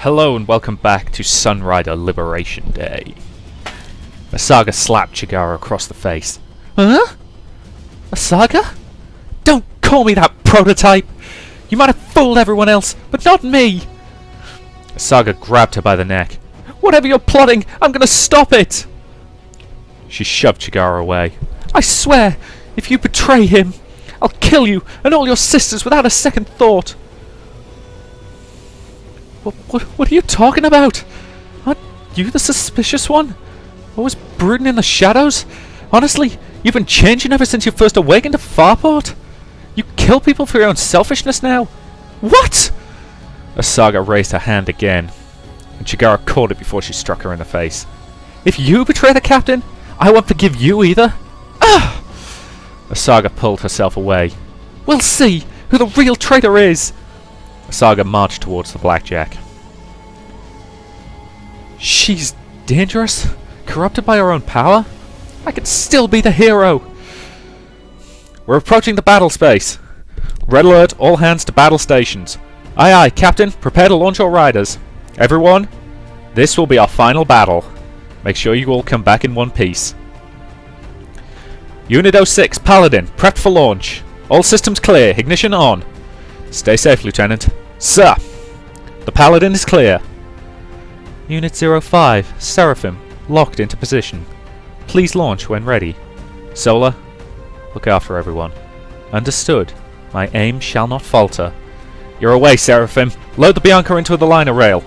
Hello and welcome back to Sunrider Liberation Day. Assaga slapped Chigara across the face. Huh? Assaga? Don't call me that prototype! You might have fooled everyone else, but not me! Assaga grabbed her by the neck. Whatever you're plotting, I'm gonna stop it! She shoved Chigara away. I swear, if you betray him, I'll kill you and all your sisters without a second thought. What are you talking about? Aren't you the suspicious one? Always brooding in the shadows? Honestly, you've been changing ever since you first awakened to Farport? You kill people for your own selfishness now? What? Assaga raised her hand again, and Chigara caught it before she struck her in the face. If you betray the captain, I won't forgive you either. Ah! Assaga pulled herself away. We'll see who the real traitor is! Assaga marched towards the blackjack. She's dangerous? Corrupted by her own power? I can still be the hero! We're approaching the battle space. Red alert, all hands to battle stations. Aye aye, Captain, prepare to launch your riders. Everyone, this will be our final battle. Make sure you all come back in one piece. Unit 06, Paladin, prepped for launch. All systems clear, ignition on. Stay safe, Lieutenant. Sir! The Paladin is clear. Unit 05, Seraphim, locked into position. Please launch when ready. Solar, look after everyone. Understood. My aim shall not falter. You're away, Seraphim. Load the Bianca into the liner rail.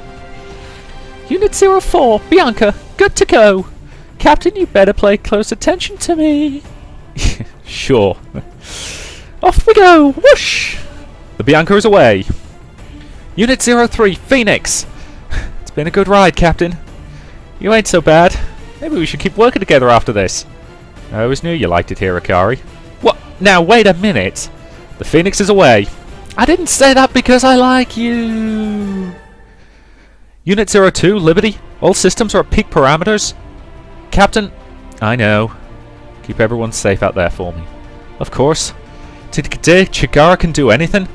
Unit 04, Bianca, good to go. Captain, you better pay close attention to me. Sure. Off we go! Whoosh! The Bianca is away. Unit 03, Phoenix! It's been a good ride, Captain. You ain't so bad. Maybe we should keep working together after this. I always knew you liked it here, Akari. What? Now, wait a minute. The Phoenix is away. I didn't say that because I like you. Unit 02, Liberty. All systems are at peak parameters. Captain, I know. Keep everyone safe out there for me. Of course. Today, Chigara can do anything.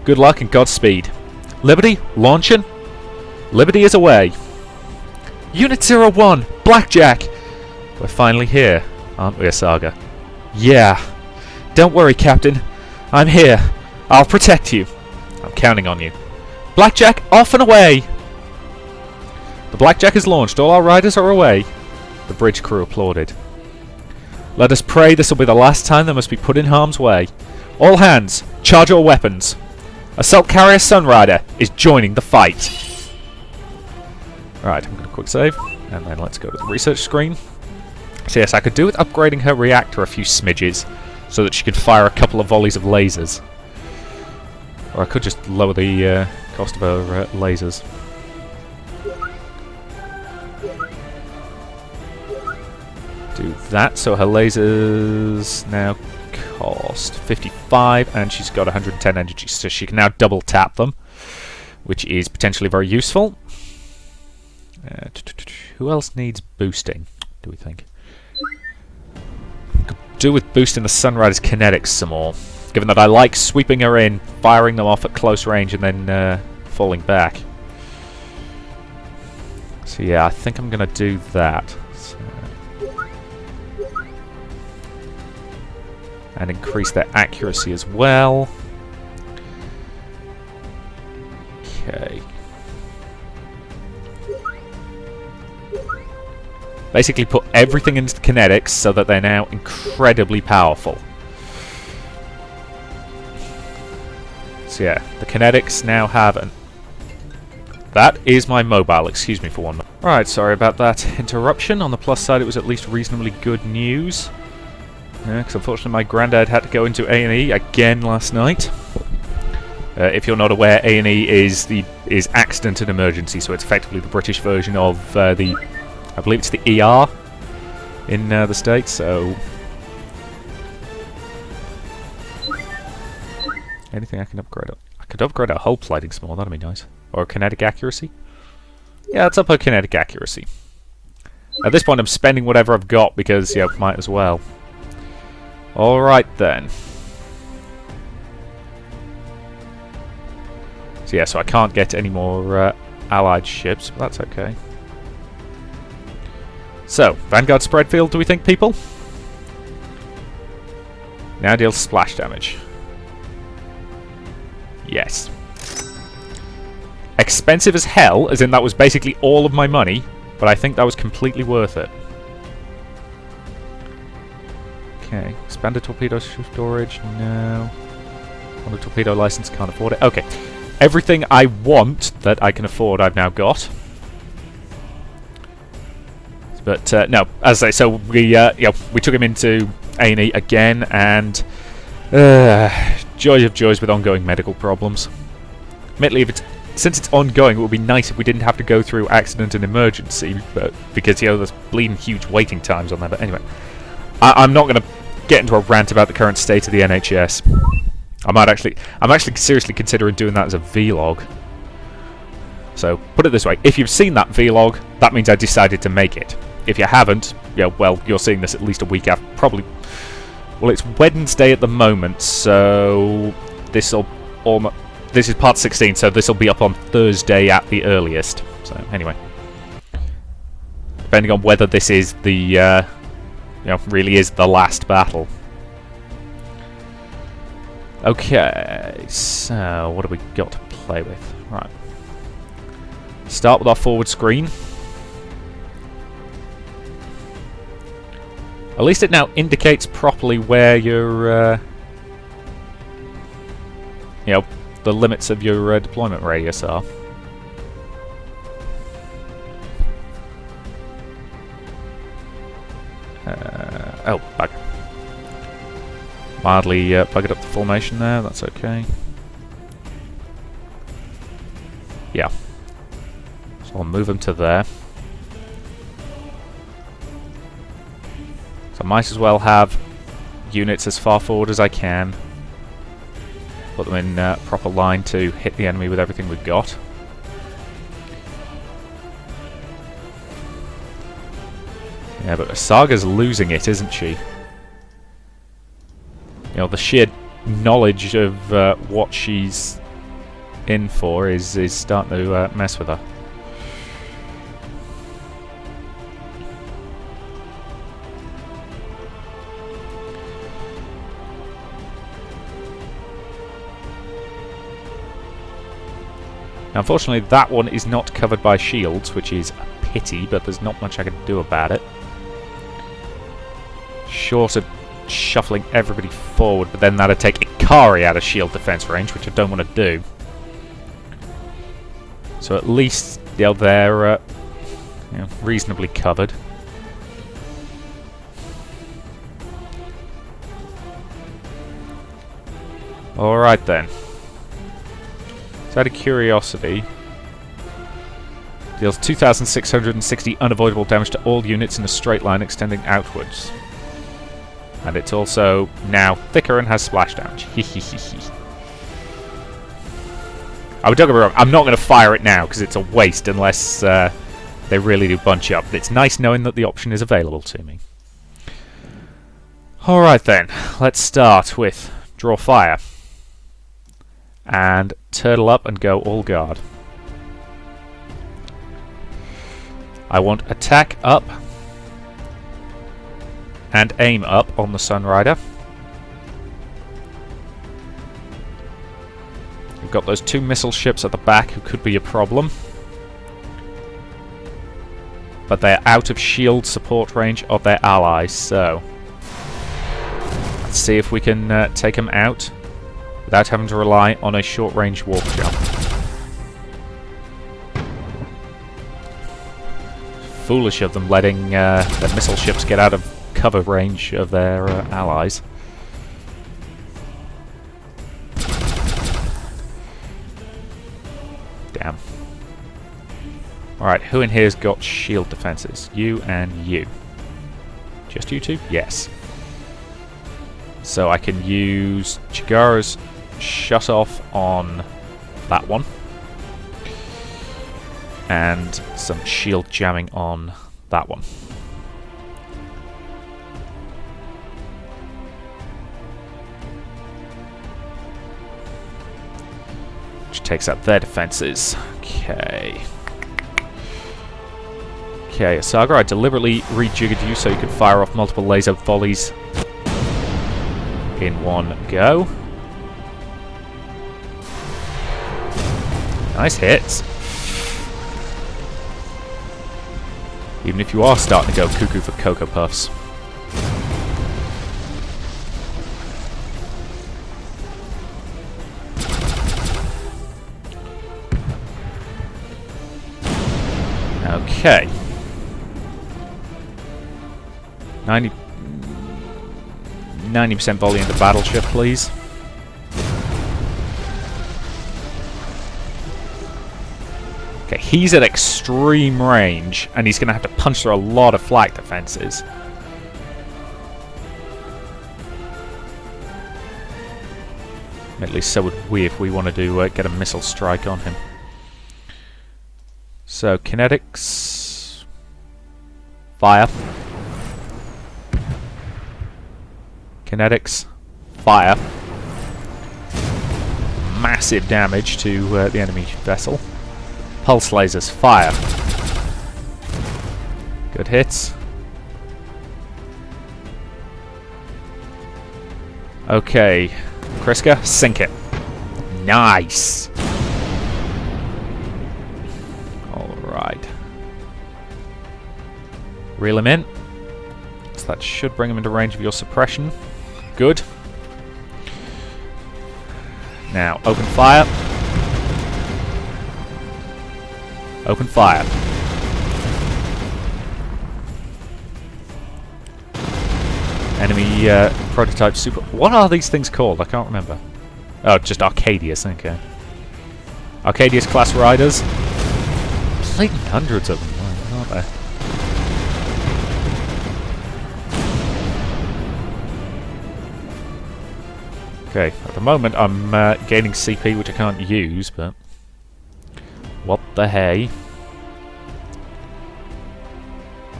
Good luck and Godspeed. Liberty, launching. Liberty is away. Unit 01, Blackjack. We're finally here, aren't we, Assaga? Yeah. Don't worry, Captain. I'm here. I'll protect you. I'm counting on you. Blackjack, off and away. The Blackjack is launched. All our riders are away. The bridge crew applauded. Let us pray this will be the last time they must be put in harm's way. All hands, charge your weapons. Assault Carrier Sunrider is joining the fight. Right, I'm going to quick save, and then let's go to the research screen. So yes, I could do with upgrading her reactor a few smidges, so that she could fire a couple of volleys of lasers. Or I could just lower the cost of her lasers. Do that, so her lasers now cost 55 and she's got 110 energy, so she can now double tap them, which is potentially very useful. Who else needs boosting, do we think? Could do with boosting the Sunrider's kinetics some more, given that I like sweeping her in, firing them off at close range and then falling back. So yeah, I think I'm going to do that. And increase their accuracy as well. Okay. Basically put everything into the kinetics so that they're now incredibly powerful. So yeah, the kinetics now have an... That is my mobile, excuse me for one moment. Right, sorry about that interruption. On the plus side, it was at least reasonably good news. Because unfortunately my granddad had to go into A&E again last night. If you're not aware, A&E is accident and emergency, so it's effectively the British version of I believe it's the ER in the States, so... Anything I can upgrade? I could upgrade our hull plating some more, that'd be nice. Or kinetic accuracy? Yeah, let's up her kinetic accuracy. At this point I'm spending whatever I've got because, yeah, might as well. Alright then. So yeah, so I can't get any more allied ships, but that's okay. So, Vanguard spread field, do we think, people? Now deals splash damage. Yes. Expensive as hell, as in that was basically all of my money, but I think that was completely worth it. Okay, expanded torpedo storage, no. On the torpedo license, can't afford it. Okay, everything I want that I can afford I've now got. But no, as I say, so we took him into A&E again, and joy of joys with ongoing medical problems. Admittedly, since it's ongoing, it would be nice if we didn't have to go through accident and emergency, but because there's bleeding huge waiting times on there. But anyway, I'm not going to get into a rant about the current state of the NHS. I'm actually seriously considering doing that as a vlog. So put it this way: if you've seen that vlog, that means I decided to make it. If you haven't, well, you're seeing this at least a week after, probably. Well, it's Wednesday at the moment, so this is part 16, so this will be up on Thursday at the earliest. So anyway, depending on whether this is the, really is the last battle. Okay, so what have we got to play with? Right. Start with our forward screen. At least it now indicates properly where your, the limits of your deployment radius are. Oh, bug. Mildly buggered up the formation there, that's okay. Yeah. So I'll move them to there. So I might as well have units as far forward as I can. Put them in proper line to hit the enemy with everything we've got. Yeah, but Assaga's losing it, isn't she? The sheer knowledge of what she's in for is starting to mess with her. Now, unfortunately, that one is not covered by shields, which is a pity, but there's not much I can do about it. Short of shuffling everybody forward, but then that'd take Ikari out of shield defense range, which I don't want to do. So at least they're reasonably covered. Alright then. So out of curiosity, deals 2,660 unavoidable damage to all units in a straight line extending outwards. And it's also now thicker and has splash damage. Oh, don't get me wrong, I'm not going to fire it now because it's a waste unless they really do bunch up. But it's nice knowing that the option is available to me. Alright then, let's start with draw fire. And turtle up and go all guard. I want attack up and aim up on the Sunrider. We've got those two missile ships at the back who could be a problem. But they're out of shield support range of their allies, so let's see if we can take them out without having to rely on a short-range warp jump. Foolish of them letting their missile ships get out of cover range of their allies. Damn. Alright, who in here's got shield defenses? You and you. Just you two? Yes. So I can use Chigara's shut off on that one. And some shield jamming on that one. Which takes out their defenses. Okay. Okay, Assaga, I deliberately rejiggered you so you could fire off multiple laser volleys in one go. Nice hits. Even if you are starting to go cuckoo for Cocoa Puffs. Okay. 90% volley into battleship, please. Okay, he's at extreme range, and he's going to have to punch through a lot of flak defenses. At least so would we if we wanted to get a missile strike on him. So, kinetics... Fire. Kinetics. Fire. Massive damage to the enemy vessel. Pulse lasers. Fire. Good hits. Okay. Kriska, sink it. Nice! Alright. Reel him in. So that should bring him into range of your suppression. Good. Now, open fire. Open fire. Enemy prototype super... What are these things called? I can't remember. Oh, just Arcadius, okay. Arcadius class riders. Like hundreds of them, aren't there? Okay, at the moment I'm gaining CP, which I can't use, but... What the hey?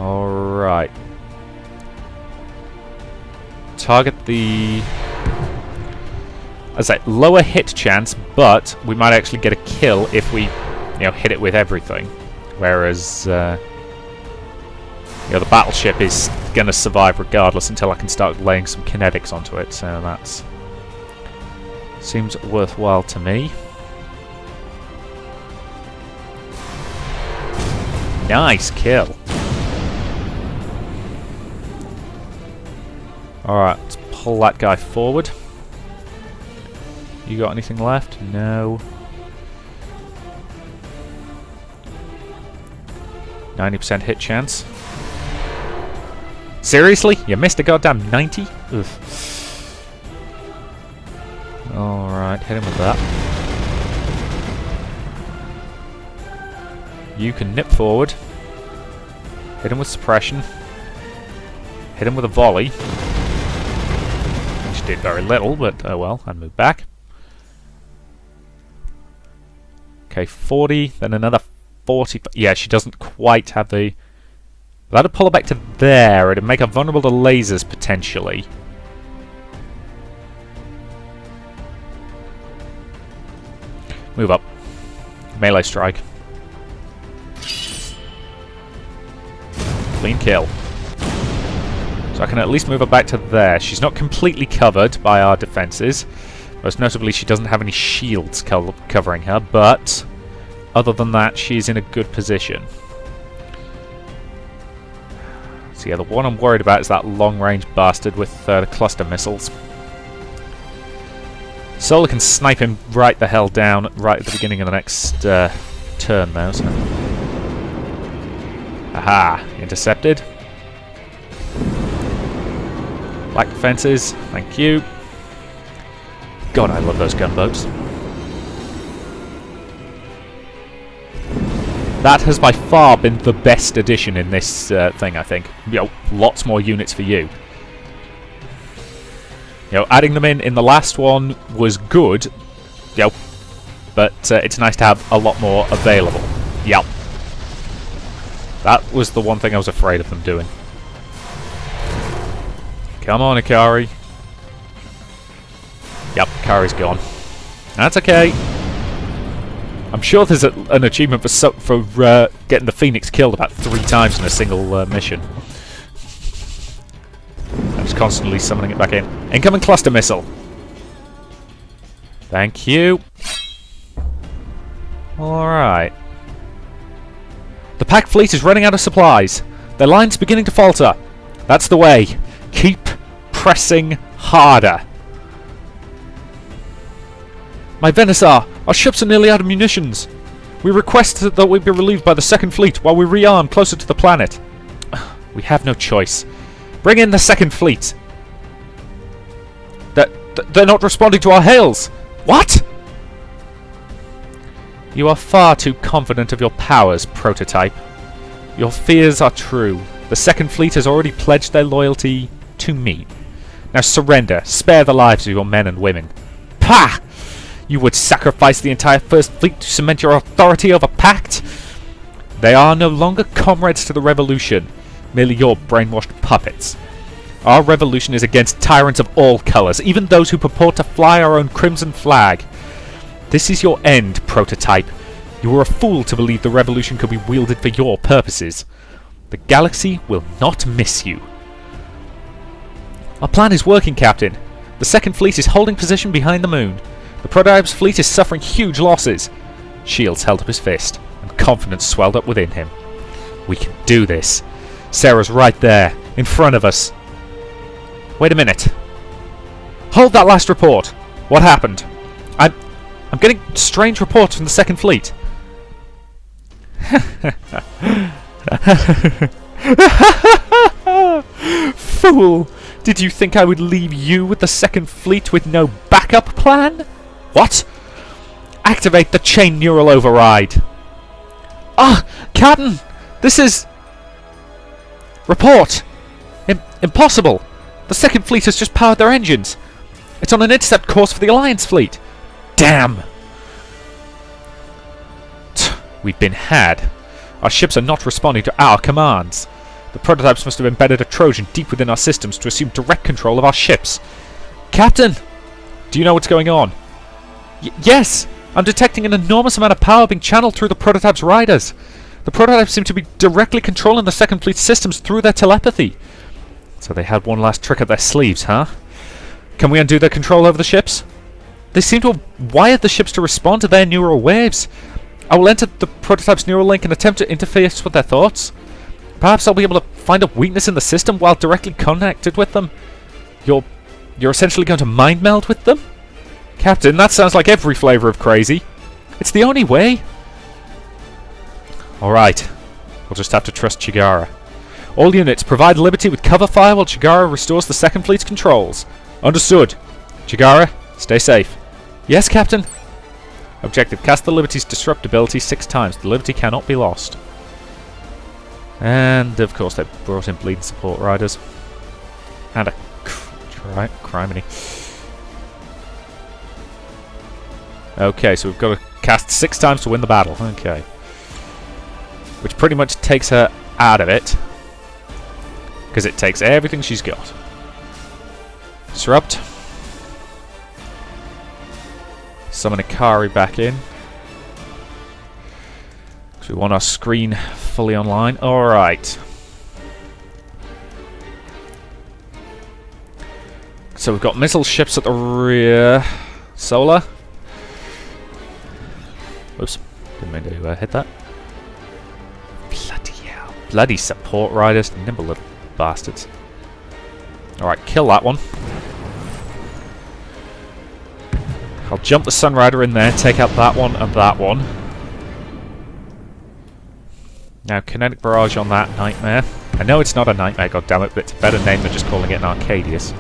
Alright. Target the... As I say, lower hit chance, but we might actually get a kill if we, hit it with everything. Whereas, the battleship is going to survive regardless until I can start laying some kinetics onto it, so that's... Seems worthwhile to me. Nice kill. Alright, let's pull that guy forward. You got anything left? No. 90% hit chance. Seriously? You missed a goddamn 90? Ugh. Alright, hit him with that. You can nip forward. Hit him with suppression. Hit him with a volley. Which did very little, but oh well, and move back. Okay, 40, then another 40. Yeah, she doesn't quite have the... That'd pull her back to there. It'd make her vulnerable to lasers, potentially. Move up. Melee strike. Clean kill. So I can at least move her back to there. She's not completely covered by our defenses. Most notably, she doesn't have any shields covering her, but other than that, she's in a good position. So yeah, the one I'm worried about is that long-range bastard with the cluster missiles. Solar can snipe him right the hell down right at the beginning of the next turn now, so... Aha! Intercepted. Black defenses, thank you. God, I love those gunboats. That has by far been the best addition in this thing, I think. Lots more units for you. Adding them in the last one was good, but it's nice to have a lot more available. Yep. That was the one thing I was afraid of them doing. Come on, Ikari. Yep, Ikari's gone. That's okay. I'm sure there's an achievement for getting the Phoenix killed about 3 times in a single mission. I'm just constantly summoning it back in. Incoming cluster missile. Thank you. Alright. The pack fleet is running out of supplies. Their line's beginning to falter. That's the way. Keep pressing harder. My Venusaur, our ships are nearly out of munitions. We request that we be relieved by the second fleet while we rearm closer to the planet. We have no choice. Bring in the second fleet. They're not responding to our hails. What? You are far too confident of your powers, Prototype. Your fears are true. The second fleet has already pledged their loyalty to me. Now surrender. Spare the lives of your men and women. Pah! You would sacrifice the entire First Fleet to cement your authority over Pact? They are no longer comrades to the revolution, merely your brainwashed puppets. Our revolution is against tyrants of all colours, even those who purport to fly our own crimson flag. This is your end, Prototype. You were a fool to believe the revolution could be wielded for your purposes. The galaxy will not miss you. Our plan is working, Captain. The second fleet is holding position behind the moon. The Prototype's fleet is suffering huge losses. Shields held up his fist, and confidence swelled up within him. We can do this. Sarah's right there, in front of us. Wait a minute. Hold that last report. What happened? I'm getting strange reports from the second fleet. Fool! Did you think I would leave you with the second fleet with no backup plan? What? Activate the chain neural override. Ah! Captain! This is... Report! Impossible! The second fleet has just powered their engines. It's on an intercept course for the Alliance fleet. Damn! We've been had. Our ships are not responding to our commands. The Prototypes must have embedded a Trojan deep within our systems to assume direct control of our ships. Captain! Do you know what's going on? Yes! I'm detecting an enormous amount of power being channeled through the Prototype's riders. The Prototypes seem to be directly controlling the second fleet's systems through their telepathy. So they had one last trick up their sleeves, huh? Can we undo their control over the ships? They seem to have wired the ships to respond to their neural waves. I will enter the Prototype's neural link and attempt to interface with their thoughts. Perhaps I'll be able to find a weakness in the system while directly connected with them. You're essentially going to mind meld with them? Captain, that sounds like every flavour of crazy. It's the only way. Alright. We'll just have to trust Chigara. All units, provide Liberty with cover fire while Chigara restores the second fleet's controls. Understood. Chigara, stay safe. Yes, Captain. Objective, cast the Liberty's disrupt ability 6 times. The Liberty cannot be lost. And, of course, they brought in bleeding support riders. And a criminy. Okay, so we've got to cast 6 times to win the battle. Okay. Which pretty much takes her out of it. Because it takes everything she's got. Disrupt. Summon Ikari back in. Because we want our screen fully online. Alright. So we've got missile ships at the rear. Solar. Oops. Didn't mean to hit that. Bloody hell. Bloody support riders. Nimble little bastards. Alright, kill that one. I'll jump the Sunrider in there, take out that one and that one. Now, kinetic barrage on that nightmare. I know it's not a nightmare, goddammit, but it's a better name than just calling it an Arcadius.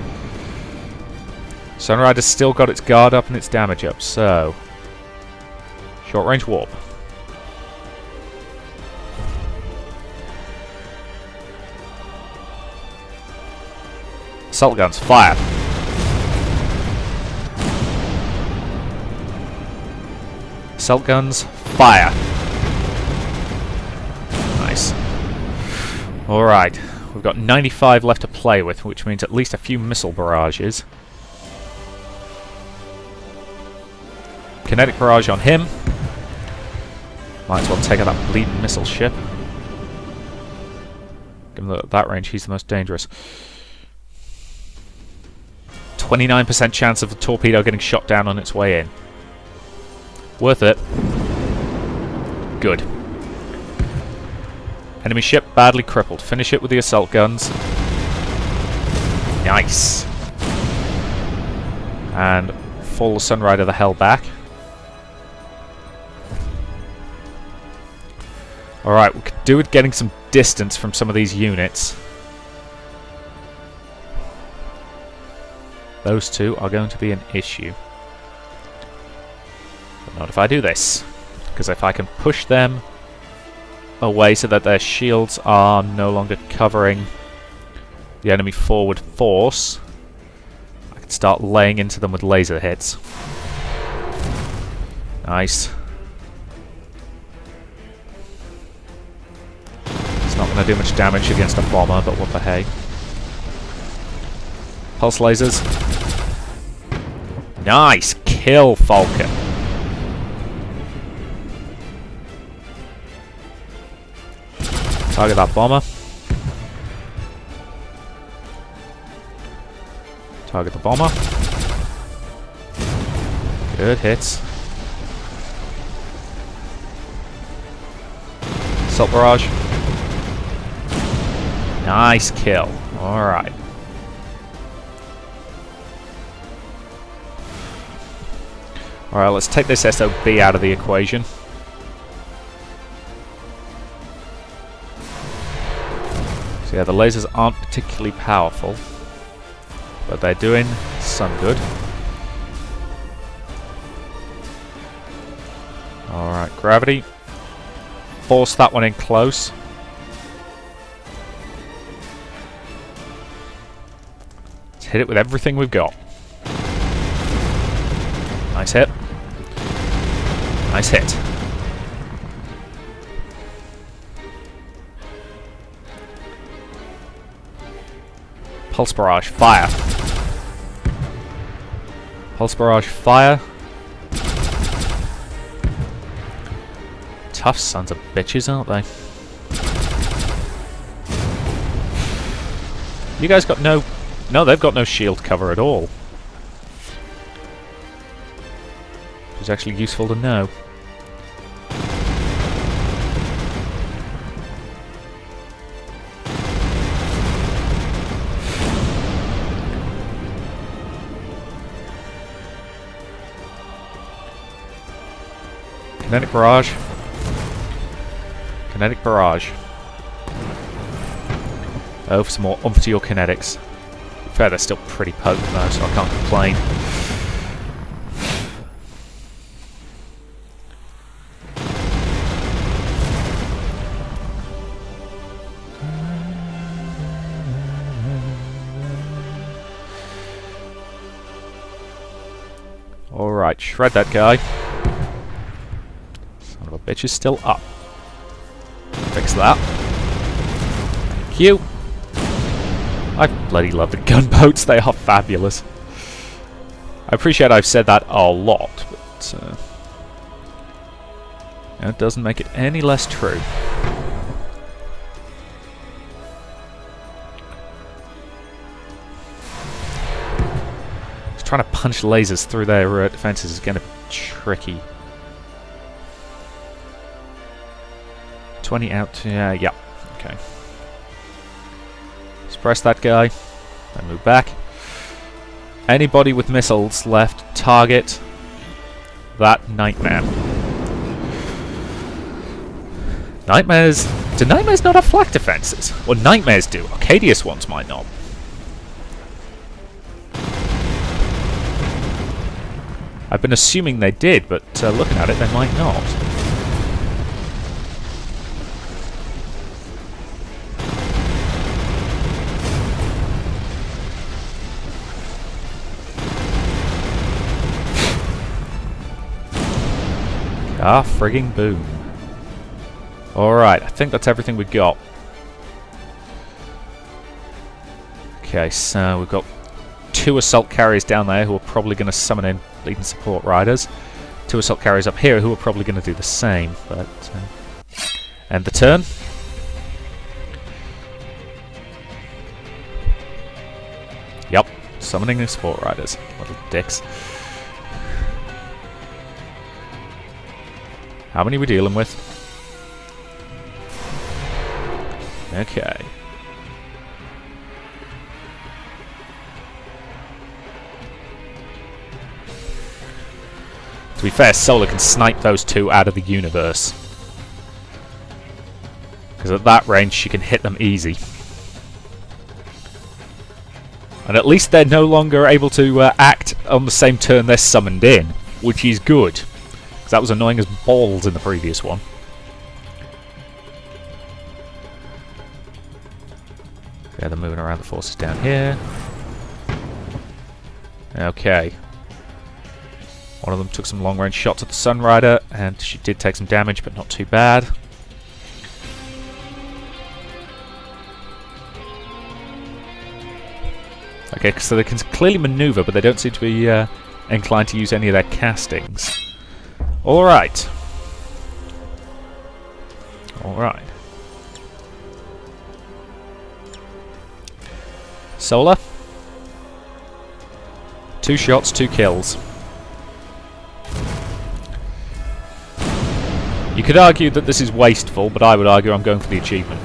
Sunrider's still got its guard up and its damage up, so... Short range warp. Assault guns, fire! Assault guns, fire! Nice. Alright, we've got 95 left to play with, which means at least a few missile barrages. Kinetic barrage on him. Might as well take out that bleeding missile ship. Given that at that range, he's the most dangerous. 29% chance of the torpedo getting shot down on its way in. Worth it. Good. Enemy ship badly crippled. Finish it with the assault guns. Nice. And fall the Sunrider the hell back. Alright, we could do with getting some distance from some of these units. Those two are going to be an issue. But not if I do this. Because if I can push them away so that their shields are no longer covering the enemy forward force, I can start laying into them with laser hits. Nice. It's not going to do much damage against a bomber, but what the hey. Pulse lasers. Nice kill, Falcon. Target that bomber. Target the bomber. Good hits. Assault barrage. Nice kill. Alright. Alright, let's take this SOB out of the equation. So yeah, the lasers aren't particularly powerful, but they're doing some good. Alright, gravity. Force that one in close. Let's hit it with everything we've got. Nice hit. Nice hit. Pulse barrage, fire. Pulse barrage, fire. Tough sons of bitches, aren't they? You guys got no... No, they've got no shield cover at all. Which is actually useful to know. Kinetic barrage. Kinetic barrage. Oh, for some more oomph to your kinetics. To be fair, they're still pretty potent though, so I can't complain. Alright, shred that guy. Son of a bitch is still up. Fix that. Thank you. I bloody love the gunboats, they are fabulous. I appreciate I've said that a lot, but it doesn't make it any less true. Just trying to punch lasers through their defenses is going to be tricky. 20 out to... yeah, okay. Suppress that guy, then move back. Anybody with missiles left, target that nightmare. Nightmares... Do nightmares not have flak defenses? Well, nightmares do. Arcadius ones might not. I've been assuming they did, but looking at it, they might not. Ah, frigging boom. Alright, I think that's everything we've got. Okay, so we've got 2 assault carriers down there who are probably going to summon in leading support riders. 2 assault carriers up here who are probably going to do the same, but... end the turn. Yep, summoning the support riders. Little dicks. How many are we dealing with? Okay. To be fair, Solar can snipe those 2 out of the universe. Because at that range, she can hit them easy. And at least they're no longer able to act on the same turn they're summoned in, which is good. Because that was annoying as balls in the previous one. Yeah, they're moving around the forces down here. Okay. One of them took some long-range shots at the Sunrider, and she did take some damage, but not too bad. Okay, so they can clearly maneuver, but they don't seem to be inclined to use any of their castings. Alright. Alright. Solar. 2 shots, 2 kills. You could argue that this is wasteful, but I would argue I'm going for the achievement.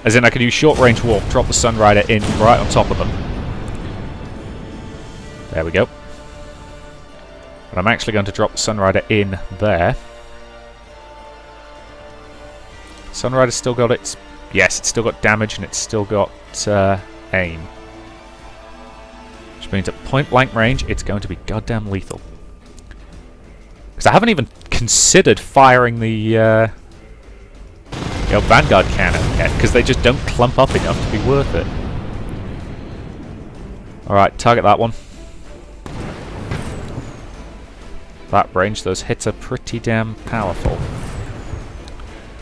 As in, I can use short-range warp, drop the Sunrider in right on top of them. There we go. But I'm actually going to drop the Sunrider in there. Sunrider's still got its... Yes, it's still got damage and it's still got aim. Which means at point-blank range, it's going to be goddamn lethal. Because I haven't even considered firing the Vanguard cannon yet, because they just don't clump up enough to be worth it. Alright, target that one. That range, those hits are pretty damn powerful.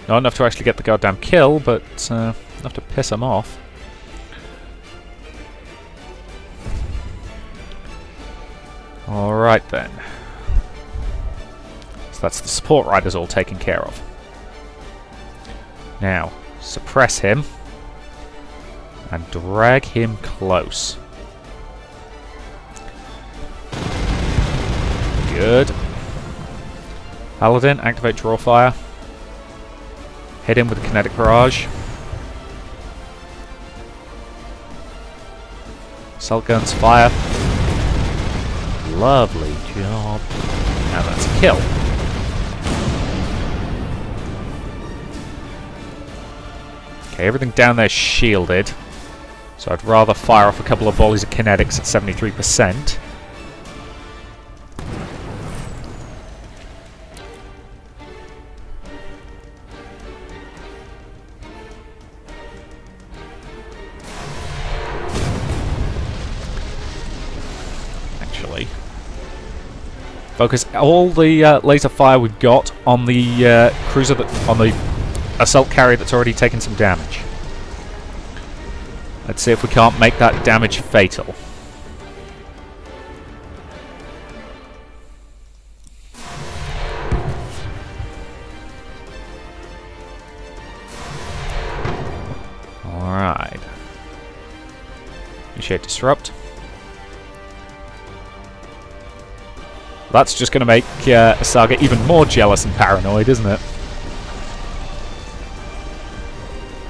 Not enough to actually get the goddamn kill, but enough to piss them off. Alright then. So that's the support riders all taken care of. Now, suppress him and drag him close. Good. Paladin, activate draw fire. Hit him with a kinetic barrage. Assault guns fire. Lovely job. And that's a kill. Okay, everything down there is shielded. So I'd rather fire off a couple of volleys of kinetics at 73%. Actually, focus all the laser fire we've got on the cruiser, on the assault carrier that's already taken some damage. Let's see if we can't make that damage fatal. Alright. Initiate disrupt. That's just going to make Assaga even more jealous and paranoid, isn't it?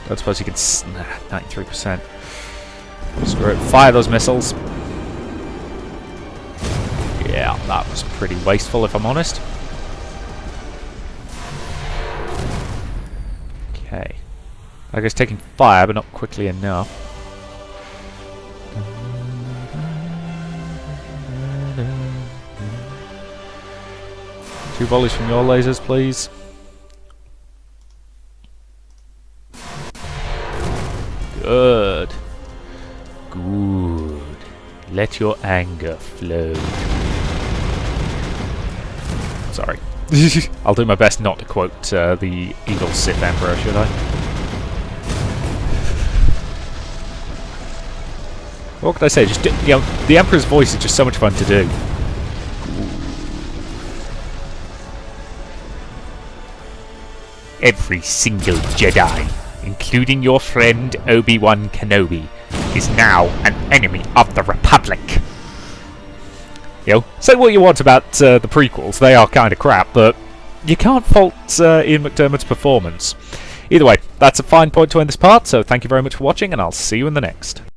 I suppose you could... 93%. Screw it. Fire those missiles. Yeah, that was pretty wasteful, if I'm honest. Okay. I guess taking fire, but not quickly enough. Two volleys from your lasers, please. Good. Good. Let your anger flow. Sorry. I'll do my best not to quote the evil Sith Emperor, should I? What could I say? Just, you know, the Emperor's voice is just so much fun to do. Every single Jedi, including your friend Obi-Wan Kenobi, is now an enemy of the Republic. You know, say what you want about the prequels, they are kind of crap, but you can't fault Ian McDermott's performance. Either way, that's a fine point to end this part, so thank you very much for watching, and I'll see you in the next.